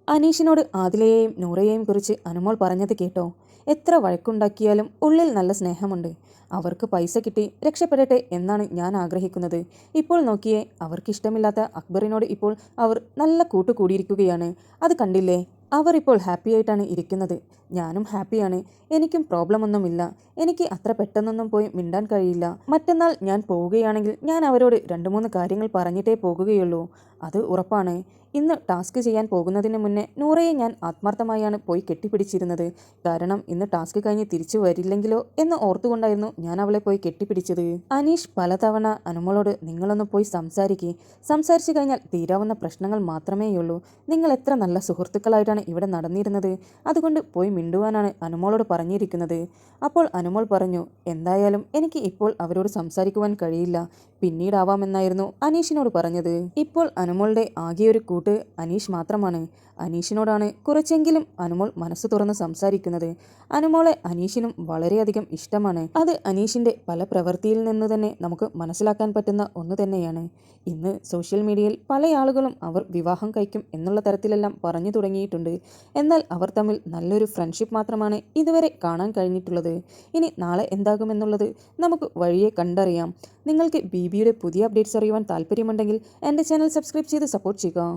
അനീഷിനോട് ആദിലയെയും നൂറയെയും കുറിച്ച് അനുമോൾ പറഞ്ഞത് കേട്ടോ? എത്ര വഴക്കുണ്ടാക്കിയാലും ഉള്ളിൽ നല്ല സ്നേഹമുണ്ട്. അവർക്ക് പൈസ കിട്ടി രക്ഷപ്പെടട്ടെ എന്നാണ് ഞാൻ ആഗ്രഹിക്കുന്നത്. ഇപ്പോൾ നോക്കിയേ, അവർക്കിഷ്ടമില്ലാത്ത അക്ബറിനോട് ഇപ്പോൾ അവർ നല്ല കൂട്ടുകൂടിയിരിക്കുകയാണ്. അത് കണ്ടില്ലേ? അവർ ഇപ്പോൾ ഹാപ്പി ആയിട്ടാണ് ഇരിക്കുന്നത്. ഞാനും ഹാപ്പിയാണ്. എനിക്കും പ്രോബ്ലം ഒന്നുമില്ല. എനിക്ക് അത്ര പെട്ടെന്നൊന്നും പോയി മിണ്ടാൻ കഴിയില്ല. മറ്റന്നാൾ ഞാൻ പോവുകയാണെങ്കിൽ ഞാൻ അവരോട് 2-3 കാര്യങ്ങൾ പറഞ്ഞിട്ടേ പോകുകയുള്ളൂ. അത് ഉറപ്പാണ്. ഇന്ന് ടാസ്ക് ചെയ്യാൻ പോകുന്നതിന് മുന്നേ നൂറയെ ഞാൻ ആത്മാർത്ഥമായാണ് പോയി കെട്ടിപ്പിടിച്ചിരുന്നത്. കാരണം ഇന്ന് ടാസ്ക് കഴിഞ്ഞ് തിരിച്ചു വരില്ലെങ്കിലോ എന്ന് ഓർത്തുകൊണ്ടായിരുന്നു ഞാൻ അവളെ പോയി കെട്ടിപ്പിടിച്ചത്. അനീഷ് പലതവണ അനുമോളോട് നിങ്ങളൊന്ന് പോയി സംസാരിച്ചു കഴിഞ്ഞാൽ തീരാവുന്ന പ്രശ്നങ്ങൾ മാത്രമേയുള്ളൂ. നിങ്ങൾ എത്ര നല്ല സുഹൃത്തുക്കളായിട്ടാണ് ഇവിടെ നടന്നിരുന്നത്. അതുകൊണ്ട് പോയി മിണ്ടുവാനാണ് അനുമോളോട് പറഞ്ഞിരിക്കുന്നത്. അപ്പോൾ അനുമോൾ പറഞ്ഞു, എന്തായാലും എനിക്ക് ഇപ്പോൾ അവരോട് സംസാരിക്കുവാൻ കഴിയില്ല, പിന്നീടാവാമെന്നായിരുന്നു അനീഷിനോട് പറഞ്ഞത്. ഇപ്പോൾ അനുമോളുടെ ആകെയൊരു കൂട്ട് അനീഷ് മാത്രമാണ്. അനീഷിനോടാണ് കുറച്ചെങ്കിലും അനുമോൾ മനസ്സ് തുറന്ന് സംസാരിക്കുന്നത്. അനുമോളെ അനീഷിനും വളരെയധികം ഇഷ്ടമാണ്. അത് അനീഷിന്റെ പല പ്രവൃത്തിയിൽ നിന്ന് തന്നെ നമുക്ക് മനസ്സിലാക്കാൻ പറ്റുന്ന ഒന്ന് തന്നെയാണ്. ഇന്ന് സോഷ്യൽ മീഡിയയിൽ പല ആളുകളും അവർ വിവാഹം കഴിക്കും എന്നുള്ള തരത്തിലെല്ലാം പറഞ്ഞു തുടങ്ങിയിട്ടുണ്ട്. എന്നാൽ അവർ തമ്മിൽ നല്ലൊരു ഫ്രണ്ട്ഷിപ്പ് മാത്രമാണ് ഇതുവരെ കാണാൻ കഴിഞ്ഞിട്ടുള്ളത്. ഇനി നാളെ എന്താകുമെന്നുള്ളത് നമുക്ക് വഴിയെ കണ്ടറിയാം. നിങ്ങൾക്ക് ബിബിയുടെ പുതിയ അപ്ഡേറ്റ്സ് അറിയുവാൻ താല്പര്യമുണ്ടെങ്കിൽ എൻ്റെ ചാനൽ സബ്സ്ക്രൈബ് ചെയ്ത് സപ്പോർട്ട് ചെയ്യുക.